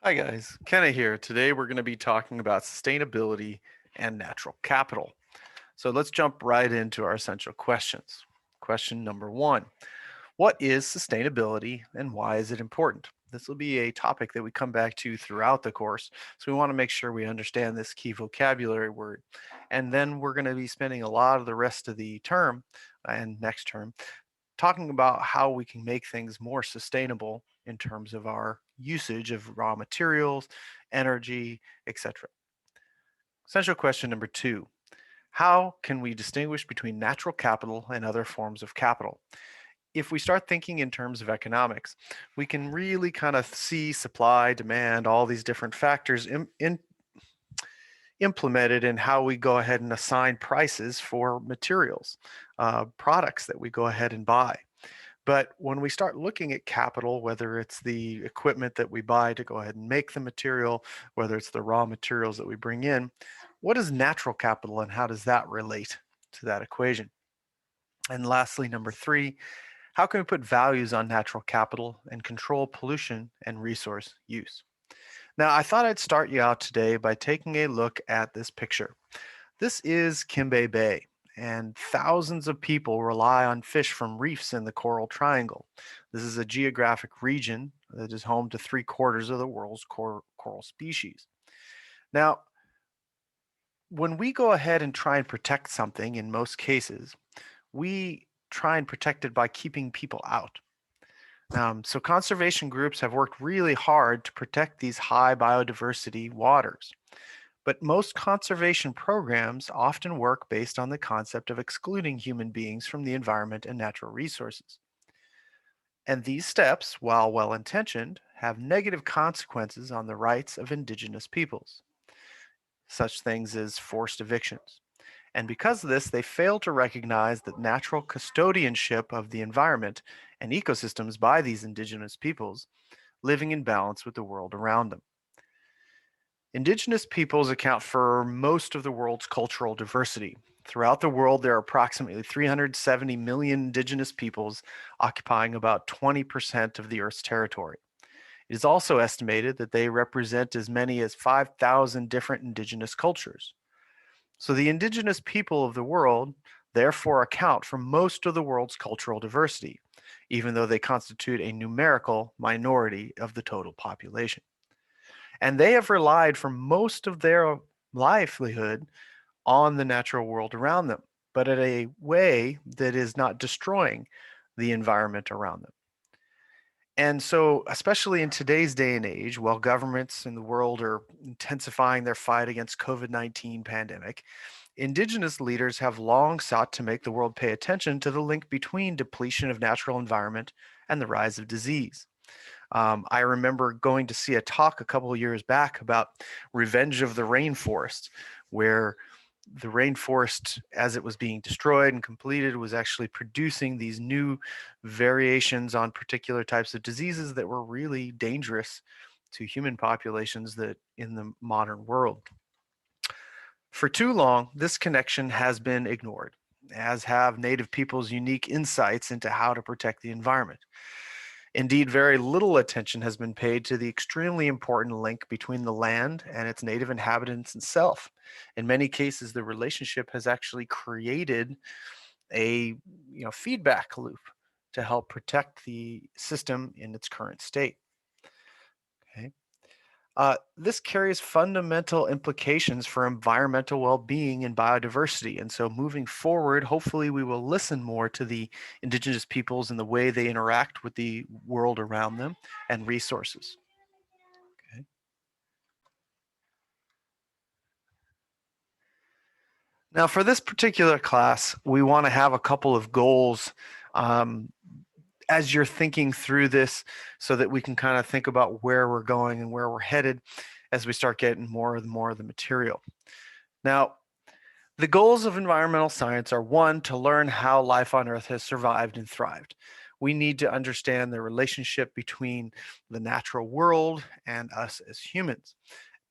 Hi guys, Kenna here. Today we're going to be talking about sustainability and natural capital. So let's jump right into our essential questions. Question number one: what is sustainability and why is it important? This will be a topic that we come back to throughout the course, so we want to make sure we understand this key vocabulary word. And then we're going to be spending a lot of the rest of the term and next term talking about how we can make things more sustainable in terms of our usage of raw materials, energy, etc. Essential question number two: how can we distinguish between natural capital and other forms of capital? If we start thinking in terms of economics, we can really kind of see supply, demand, all these different factors implemented in how we go ahead and assign prices for materials, products that we go ahead and buy. But when we start looking at capital, whether it's the equipment that we buy to go ahead and make the material, whether it's the raw materials that we bring in, what is natural capital and how does that relate to that equation? And lastly, number three, how can we put values on natural capital and control pollution and resource use? Now, I thought I'd start you out today by taking a look at this picture. This is Kimbe Bay, and thousands of people rely on fish from reefs in the Coral Triangle. This is a geographic region that is home to three-quarters of the world's coral species. Now, when we go ahead and try and protect something, in most cases, we try and protect it by keeping people out. So conservation groups have worked really hard to protect these high biodiversity waters. But most conservation programs often work based on the concept of excluding human beings from the environment and natural resources. And these steps, while well intentioned, have negative consequences on the rights of indigenous peoples, such things as forced evictions. And because of this, they fail to recognize that natural custodianship of the environment and ecosystems by these indigenous peoples living in balance with the world around them. Indigenous peoples account for most of the world's cultural diversity. Throughout the world, there are approximately 370 million indigenous peoples occupying about 20% of the Earth's territory. It is also estimated that they represent as many as 5,000 different indigenous cultures. So the indigenous people of the world therefore account for most of the world's cultural diversity, even though they constitute a numerical minority of the total population. And they have relied for most of their livelihood on the natural world around them, but in a way that is not destroying the environment around them. And so, especially in today's day and age, while governments in the world are intensifying their fight against COVID-19 pandemic, indigenous leaders have long sought to make the world pay attention to the link between depletion of natural environment and the rise of disease. I remember going to see a talk a couple of years back about Revenge of the Rainforest, where the rainforest, as it was being destroyed and completed, was actually producing these new variations on particular types of diseases that were really dangerous to human populations that in the modern world. For too long, this connection has been ignored, as have Native people's unique insights into how to protect the environment. Indeed, very little attention has been paid to the extremely important link between the land and its native inhabitants itself. In many cases, the relationship has actually created a feedback loop to help protect the system in its current state. Okay. This carries fundamental implications for environmental well-being and biodiversity. And so moving forward, hopefully we will listen more to the indigenous peoples and the way they interact with the world around them and resources. Okay. Now, for this particular class, we want to have a couple of goals um, as you're thinking through this so that we can kind of think about where we're going and where we're headed as we start getting more of the material. Now, the goals of environmental science are one, to learn how life on Earth has survived and thrived. We need to understand the relationship between the natural world and us as humans,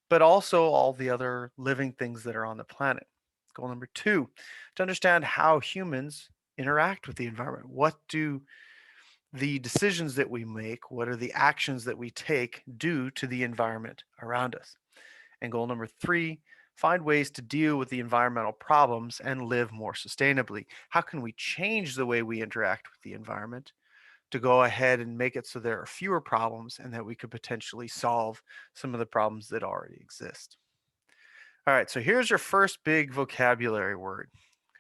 but also all the other living things that are on the planet. Goal number two, to understand how humans interact with the environment. What do the decisions that we make, what are the actions that we take due to the environment around us. And goal number 3, find ways to deal with the environmental problems and live more sustainably. How can we change the way we interact with the environment to go ahead and make it so there are fewer problems and that we could potentially solve some of the problems that already exist? All right, so here's your first big vocabulary word,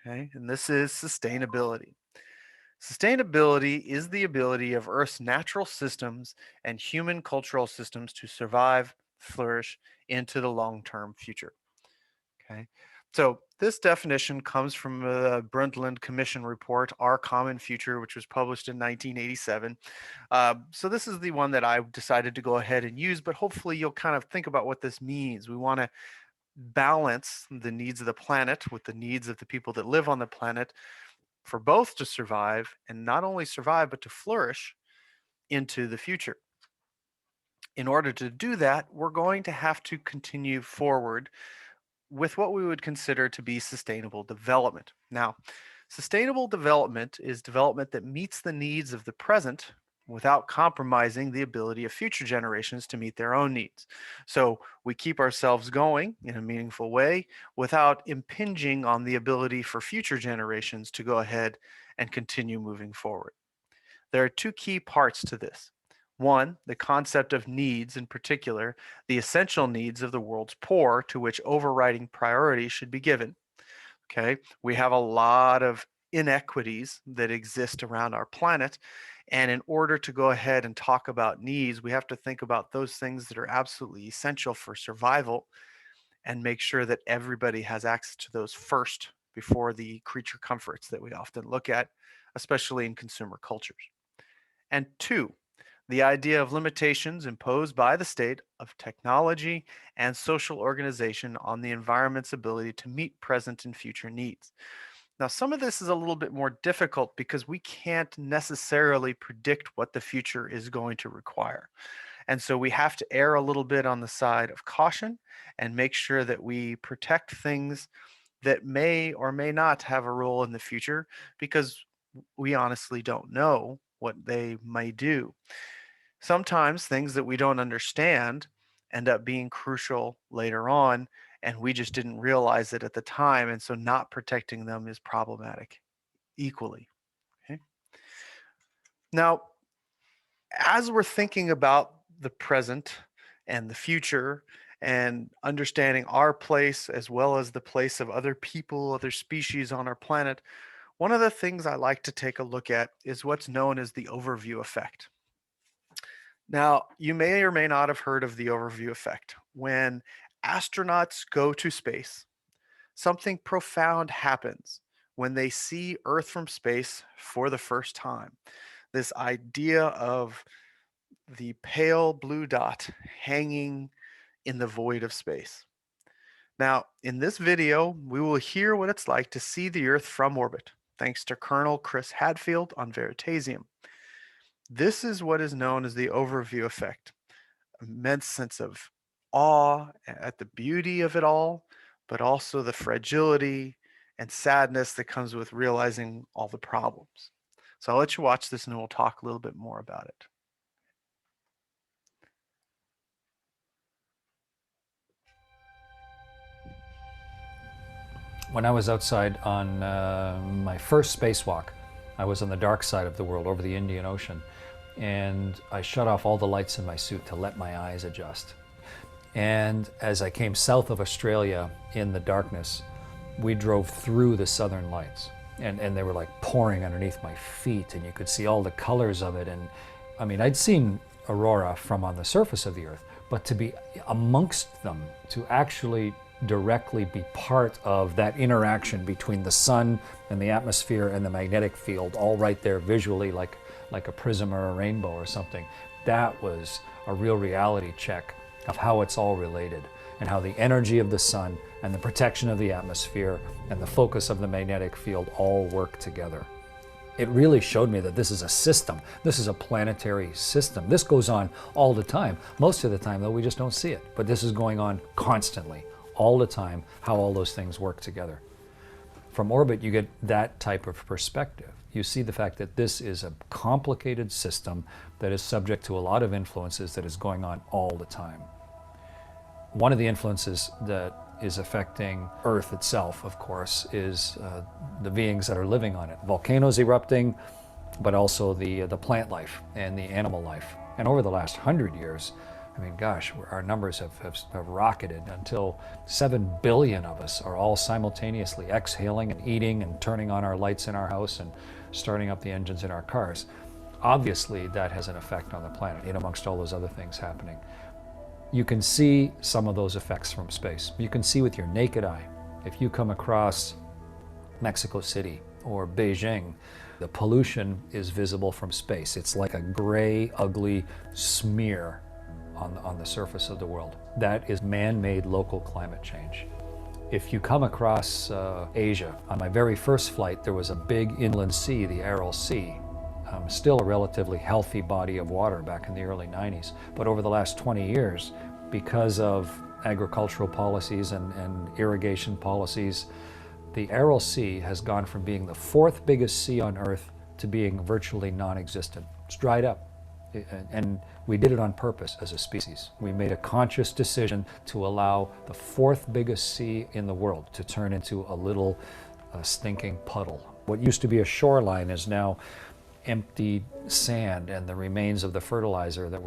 okay? And this is sustainability. Sustainability is the ability of Earth's natural systems and human cultural systems to survive, flourish into the long-term future. Okay. So this definition comes from the Brundtland Commission report, Our Common Future, which was published in 1987. So this is the one that I decided to go ahead and use, but hopefully you'll kind of think about what this means. We want to balance the needs of the planet with the needs of the people that live on the planet for both to survive, and not only survive, but to flourish into the future. In order to do that, we're going to have to continue forward with what we would consider to be sustainable development. Now, sustainable development is development that meets the needs of the present without compromising the ability of future generations to meet their own needs. So we keep ourselves going in a meaningful way without impinging on the ability for future generations to go ahead and continue moving forward. There are two key parts to this. One, the concept of needs, in particular, the essential needs of the world's poor, to which overriding priority should be given. Okay, we have a lot of inequities that exist around our planet. And in order to go ahead and talk about needs, we have to think about those things that are absolutely essential for survival and make sure that everybody has access to those first before the creature comforts that we often look at, especially in consumer cultures. And 2, the idea of limitations imposed by the state of technology and social organization on the environment's ability to meet present and future needs. Now, some of this is a little bit more difficult because we can't necessarily predict what the future is going to require. And so we have to err a little bit on the side of caution and make sure that we protect things that may or may not have a role in the future, because we honestly don't know what they may do. Sometimes things that we don't understand end up being crucial later on, and we just didn't realize it at the time. And so not protecting them is problematic equally. Okay. Now, as we're thinking about the present and the future and understanding our place as well as the place of other people, other species on our planet, one of the things I like to take a look at is what's known as the overview effect. Now, you may or may not have heard of the overview effect. When astronauts go to space, something profound happens when they see Earth from space for the first time. This idea of the pale blue dot hanging in the void of space. Now, in this video, we will hear what it's like to see the Earth from orbit, thanks to Colonel Chris Hadfield on Veritasium. This is what is known as the overview effect. Immense sense of awe at the beauty of it all, but also the fragility and sadness that comes with realizing all the problems. So I'll let you watch this and we'll talk a little bit more about it. When I was outside on my first spacewalk, I was on the dark side of the world over the Indian Ocean, and I shut off all the lights in my suit to let my eyes adjust. And as I came south of Australia in the darkness, we drove through the southern lights, and they were like pouring underneath my feet, and you could see all the colors of it. And I mean, I'd seen aurora from on the surface of the Earth, but to be amongst them, to actually directly be part of that interaction between the sun and the atmosphere and the magnetic field, all right there visually, like a prism or a rainbow or something, that was a real reality check of how it's all related, and how the energy of the sun and the protection of the atmosphere and the focus of the magnetic field all work together. It really showed me that this is a system. This is a planetary system. This goes on all the time. Most of the time, though, we just don't see it. But this is going on constantly, all the time, how all those things work together. From orbit, you get that type of perspective. you see the fact that this is a complicated system that is subject to a lot of influences that is going on all the time. One of the influences that is affecting Earth itself, of course, is the beings that are living on it. Volcanoes erupting, but also the plant life and the animal life. And over the last 100 years, I mean, gosh, our numbers have rocketed until 7 billion of us are all simultaneously exhaling and eating and turning on our lights in our house and starting up the engines in our cars. Obviously, that has an effect on the planet, in amongst all those other things happening. You can see some of those effects from space. You can see with your naked eye. If you come across Mexico City or Beijing, the pollution is visible from space. It's like a gray, ugly smear on the surface of the world. That is man-made local climate change. If you come across Asia, on my very first flight, there was a big inland sea, the Aral Sea. Still a relatively healthy body of water back in the early 90s. But over the last 20 years, because of agricultural policies and irrigation policies, the Aral Sea has gone from being the fourth biggest sea on Earth to being virtually non-existent. It's dried up. And we did it on purpose as a species. We made a conscious decision to allow the fourth biggest sea in the world to turn into a little stinking puddle. What used to be a shoreline is now empty sand and the remains of the fertilizer that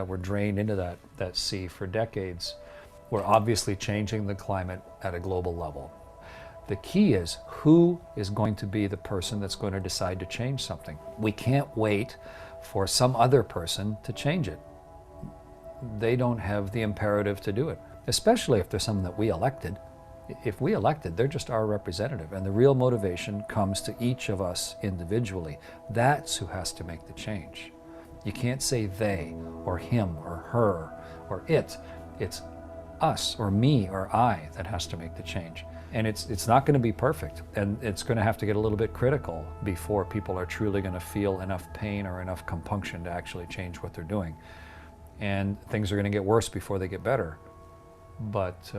were drained into that sea for decades. We're obviously changing the climate at a global level. The key is, who is going to be the person that's going to decide to change something? We can't wait for some other person to change it. They don't have the imperative to do it, especially if they're someone that we elected. If we elected, they're just our representative, and the real motivation comes to each of us individually. That's who has to make the change. You can't say they, or him, or her, or it. It's us, or me, or I that has to make the change. And it's not going to be perfect, and it's going to have to get a little bit critical before people are truly going to feel enough pain or enough compunction to actually change what they're doing. And things are going to get worse before they get better. But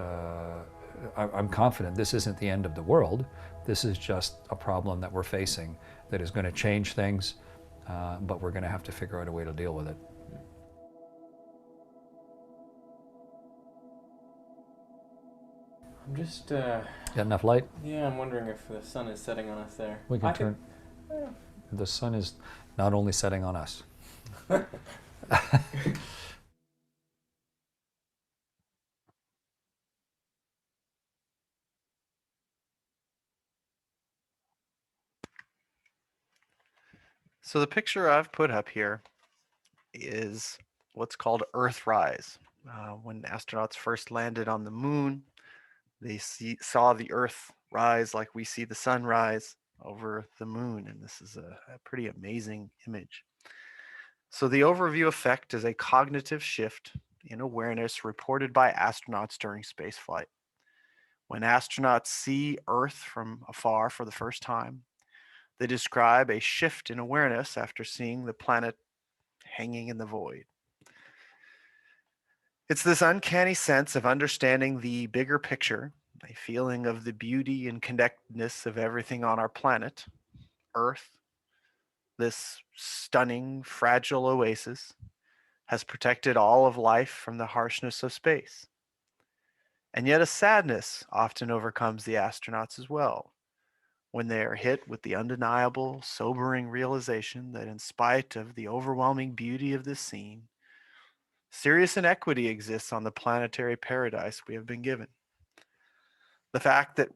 I'm confident this isn't the end of the world. This is just a problem that we're facing that is going to change things, but we're going to have to figure out a way to deal with it. I'm just, Got enough light? yeah, I'm wondering if the sun is setting on us there. We can turn. The sun is not only setting on us. So the picture I've put up here is what's called Earthrise. When astronauts first landed on the moon, they saw the Earth rise like we see the sun rise over the moon, and this is a pretty amazing image. So the overview effect is a cognitive shift in awareness reported by astronauts during spaceflight. When astronauts see Earth from afar for the first time, they describe a shift in awareness after seeing the planet hanging in the void. It's this uncanny sense of understanding the bigger picture, a feeling of the beauty and connectedness of everything on our planet, Earth. This stunning, fragile oasis has protected all of life from the harshness of space. And yet a sadness often overcomes the astronauts as well, when they are hit with the undeniable, sobering realization that in spite of the overwhelming beauty of this scene, serious inequity exists on the planetary paradise we have been given. The fact that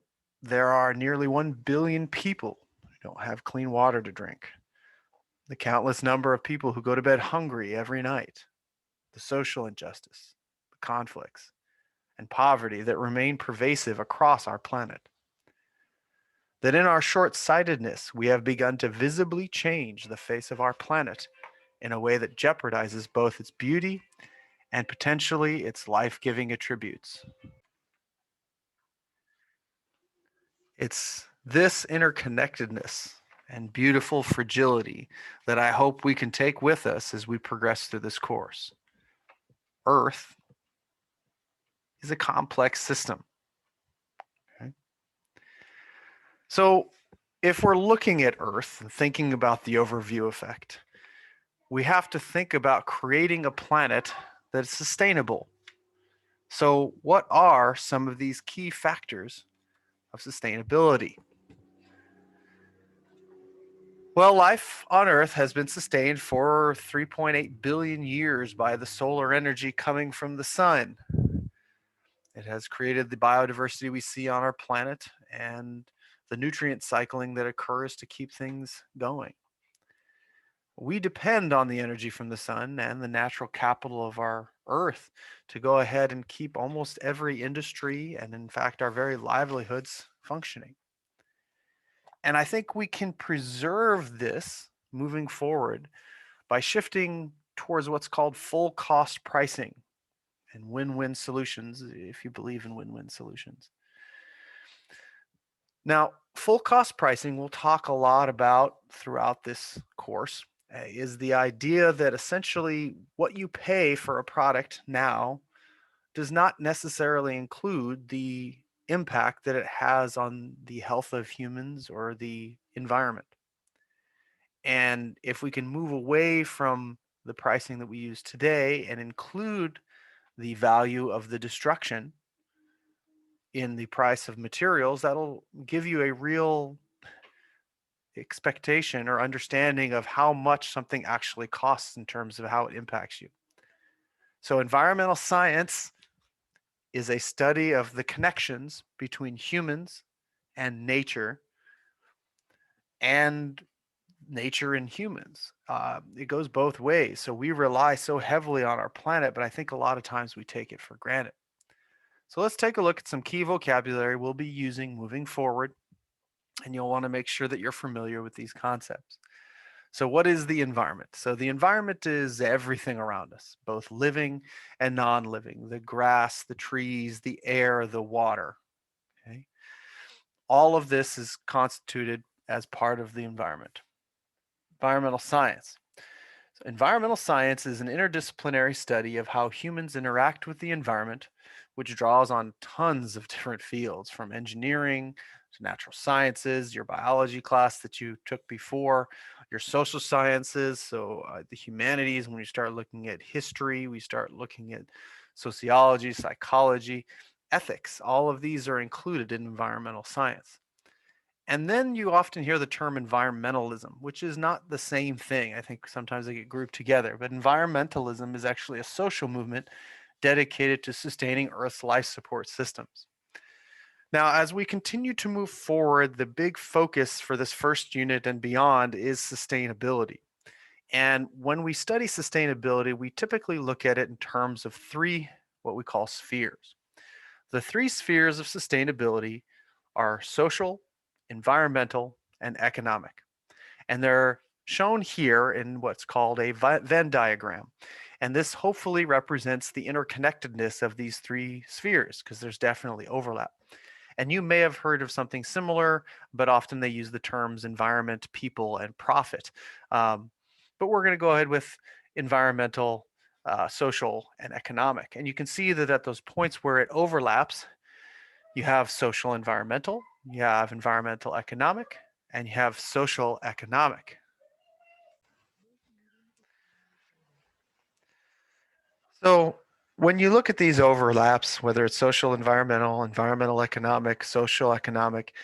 there are nearly 1 billion people who don't have clean water to drink, the countless number of people who go to bed hungry every night, the social injustice, the conflicts, and poverty that remain pervasive across our planet. That in our short-sightedness, we have begun to visibly change the face of our planet in a way that jeopardizes both its beauty and potentially its life-giving attributes. It's this interconnectedness and beautiful fragility that I hope we can take with us as we progress through this course. Earth is a complex system. Okay? So if we're looking at Earth and thinking about the overview effect, we have to think about creating a planet that is sustainable. So, what are some of these key factors of sustainability? Well, life on Earth has been sustained for 3.8 billion years by the solar energy coming from the sun. It has created the biodiversity we see on our planet and the nutrient cycling that occurs to keep things going. We depend on the energy from the sun and the natural capital of our Earth to go ahead and keep almost every industry and, in fact, our very livelihoods functioning. And I think we can preserve this moving forward by shifting towards what's called full cost pricing and win-win solutions, if you believe in win-win solutions. Now, full cost pricing we'll talk a lot about throughout this course is the idea that essentially what you pay for a product now does not necessarily include the impact that it has on the health of humans or the environment. And if we can move away from the pricing that we use today and include the value of the destruction in the price of materials, that'll give you a real expectation or understanding of how much something actually costs in terms of how it impacts you. So, environmental science is a study of the connections between humans and and nature and humans. It goes both ways. So, we rely so heavily on our planet, but I think a lot of times we take it for granted. So, let's take a look at some key vocabulary we'll be using moving forward, and you'll want to make sure that you're familiar with these concepts. So, what is the environment? So, the environment is everything around us, both living and non living, the grass, the trees, the air, the water. Okay. All of this is constituted as part of the environment. Environmental science. So, environmental science is an interdisciplinary study of how humans interact with the environment, which draws on tons of different fields from engineering to natural sciences, your biology class that you took before, your social sciences, so the humanities. When we start looking at history, we start looking at sociology, psychology, ethics. All of these are included in environmental science. And then you often hear the term environmentalism, which is not the same thing. I think sometimes they get grouped together, but environmentalism is actually a social movement dedicated to sustaining Earth's life support systems. Now, as we continue to move forward, the big focus for this first unit and beyond is sustainability. And when we study sustainability, we typically look at it in terms of three what we call spheres. The three spheres of sustainability are social, environmental, and economic. And they're shown here in what's called a Venn diagram. And this hopefully represents the interconnectedness of these three spheres because there's definitely overlap. And you may have heard of something similar, but often they use the terms environment, people, and profit. But we're going to go ahead with environmental, social, and economic. And you can see that at those points where it overlaps, you have social environmental, you have environmental economic, and you have social economic. So when you look at these overlaps, whether it's social environmental, environmental economic, social economic,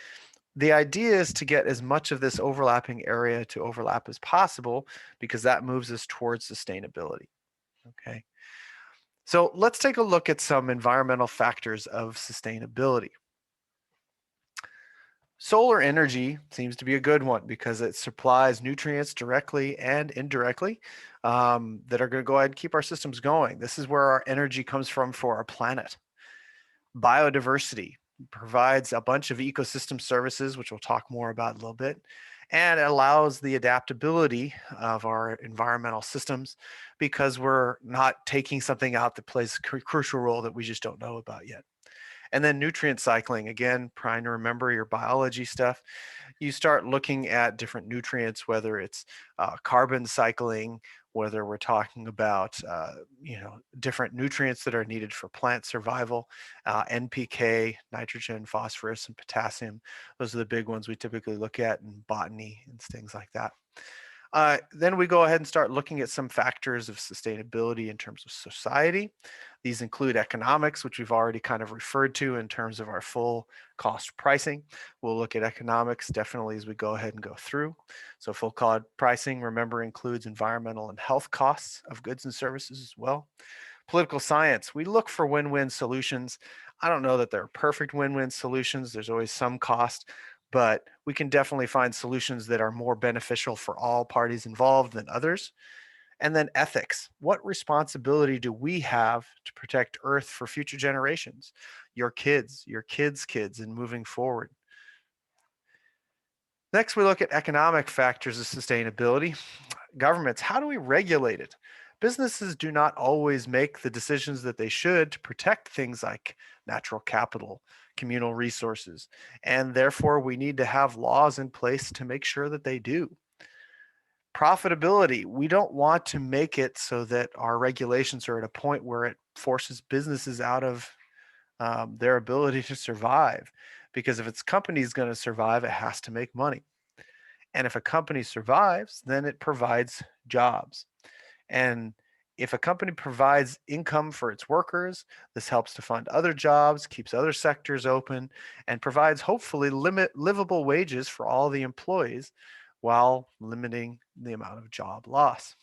the idea is to get as much of this overlapping area to overlap as possible because that moves us towards sustainability. Okay. So let's take a look at some environmental factors of sustainability. Solar energy seems to be a good one because it supplies nutrients directly and indirectly that are going to go ahead and keep our systems going. This is where our energy comes from for our planet. Biodiversity provides a bunch of ecosystem services, which we'll talk more about in a little bit, and it allows the adaptability of our environmental systems because we're not taking something out that plays a crucial role that we just don't know about yet. And then nutrient cycling, again, trying to remember your biology stuff. You start looking at different nutrients, whether it's carbon cycling whether we're talking about different nutrients that are needed for plant survival, NPK, nitrogen, phosphorus, and potassium. Those are the big ones we typically look at in botany and things like that. Then we go ahead and start looking at some factors of sustainability in terms of society. These include economics, which we've already kind of referred to in terms of our full cost pricing. We'll look at economics definitely as we go ahead and go through. So full cost pricing, remember, includes environmental and health costs of goods and services as well. Political science, we look for win-win solutions. I don't know that there are perfect win-win solutions. There's always some cost, but we can definitely find solutions that are more beneficial for all parties involved than others. And then ethics. What responsibility do we have to protect Earth for future generations, your kids' kids, and moving forward? Next, we look at economic factors of sustainability. Governments, how do we regulate it? Businesses do not always make the decisions that they should to protect things like natural capital, communal resources, and therefore we need to have laws in place to make sure that they do. Profitability, we don't want to make it so that our regulations are at a point where it forces businesses out of their ability to survive. Because if its company is going to survive, it has to make money. And if a company survives, then it provides jobs. And if a company provides income for its workers, this helps to fund other jobs, keeps other sectors open, and provides hopefully livable wages for all the employees while limiting the amount of job loss.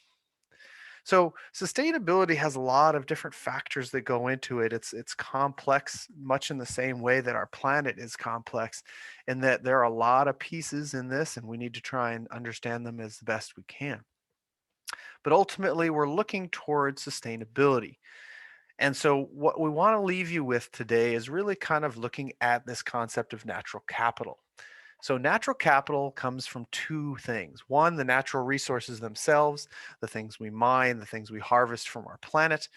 So sustainability has a lot of different factors that go into it. It's complex, much in the same way that our planet is complex, in that there are a lot of pieces in this, and we need to try and understand them as the best we can. But ultimately, we're looking towards sustainability. And so, what we want to leave you with today is really kind of looking at this concept of natural capital. So, natural capital comes from two things. One, the natural resources themselves, the things we mine, the things we harvest from our planet,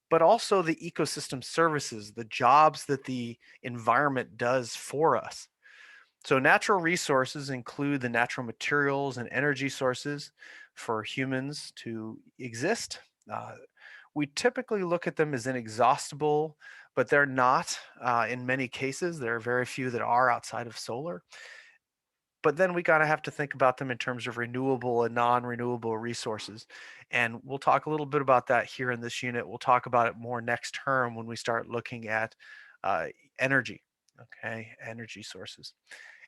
but also the ecosystem services, the jobs that the environment does for us. So, natural resources include the natural materials and energy sources for humans to exist. Uh, we typically look at them as inexhaustible, but they're not in many cases. There are very few that are outside of solar. But then we kind of have to think about them in terms of renewable and non-renewable resources. And we'll talk a little bit about that here in this unit. We'll talk about it more next term when we start looking at uh, energy, okay, energy sources.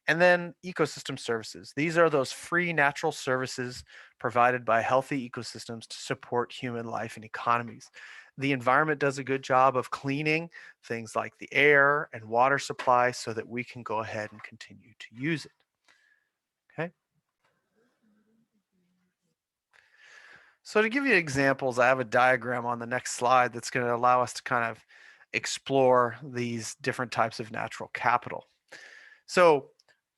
And then ecosystem services. These are those free natural services provided by healthy ecosystems to support human life and economies. The environment does a good job of cleaning things like the air and water supply so that we can go ahead and continue to use it. Okay. So to give you examples, I have a diagram on the next slide that's going to allow us to kind of explore these different types of natural capital. So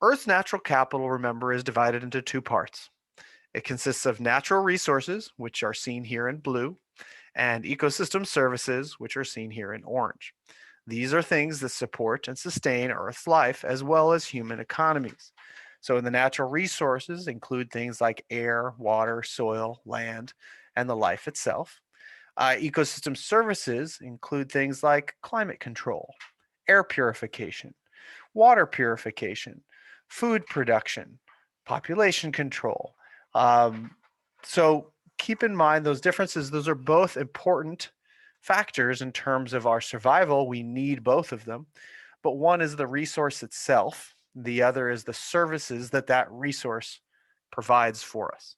Earth's natural capital, remember, is divided into two parts. It consists of natural resources, which are seen here in blue, and ecosystem services, which are seen here in orange. These are things that support and sustain Earth's life as well as human economies. So the natural resources include things like air, water, soil, land, and the life itself. Ecosystem services include things like climate control, air purification, water purification, food production, population control. Um, so keep in mind those differences. Those are both important factors in terms of our survival. We need both of them, but one is the resource itself. The other is the services that that resource provides for us.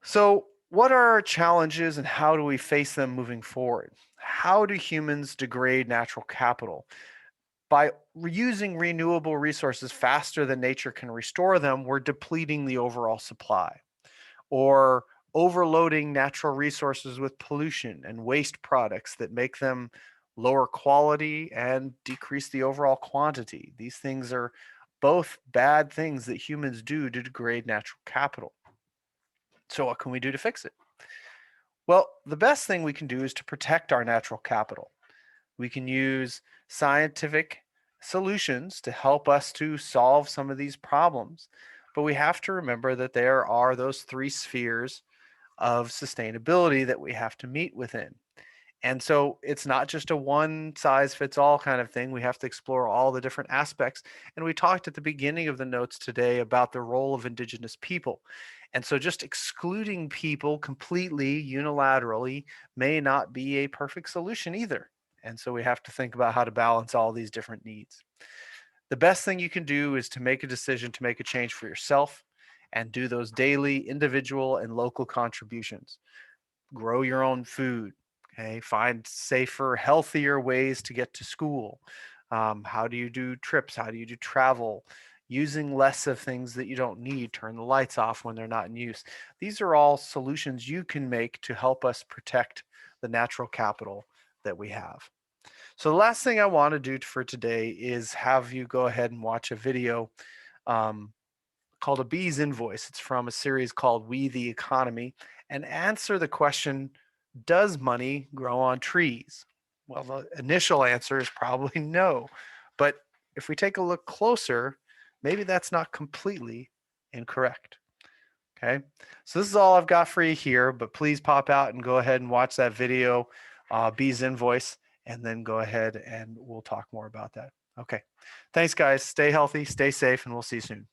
So what are our challenges and how do we face them moving forward? How do humans degrade natural capital? By using renewable resources faster than nature can restore them, we're depleting the overall supply. Or overloading natural resources with pollution and waste products that make them lower quality and decrease the overall quantity. These things are both bad things that humans do to degrade natural capital. So what can we do to fix it? Well, the best thing we can do is to protect our natural capital. We can use scientific solutions to help us to solve some of these problems. but we have to remember that there are those three spheres of sustainability that we have to meet within. And so it's not just a one size fits all kind of thing. We have to explore all the different aspects. And we talked at the beginning of the notes today about the role of Indigenous people. And so just excluding people completely unilaterally may not be a perfect solution either. And so we have to think about how to balance all these different needs. The best thing you can do is to make a decision to make a change for yourself and do those daily, individual, and local contributions. Grow your own food. Okay, find safer, healthier ways to get to school. How do you do trips? How do you do travel? Using less of things that you don't need. Turn the lights off when they're not in use. These are all solutions you can make to help us protect the natural capital that we have. So the last thing I want to do for today is have you go ahead and watch a video um, called A Bee's Invoice. It's from a series called We the Economy, and answer the question, does money grow on trees? Well, the initial answer is probably no. But if we take a look closer, maybe that's not completely incorrect. Okay, so this is all I've got for you here, but please pop out and go ahead and watch that video, Bee's Invoice, and then go ahead and we'll talk more about that. Okay, thanks guys. Stay healthy, stay safe, and we'll see you soon.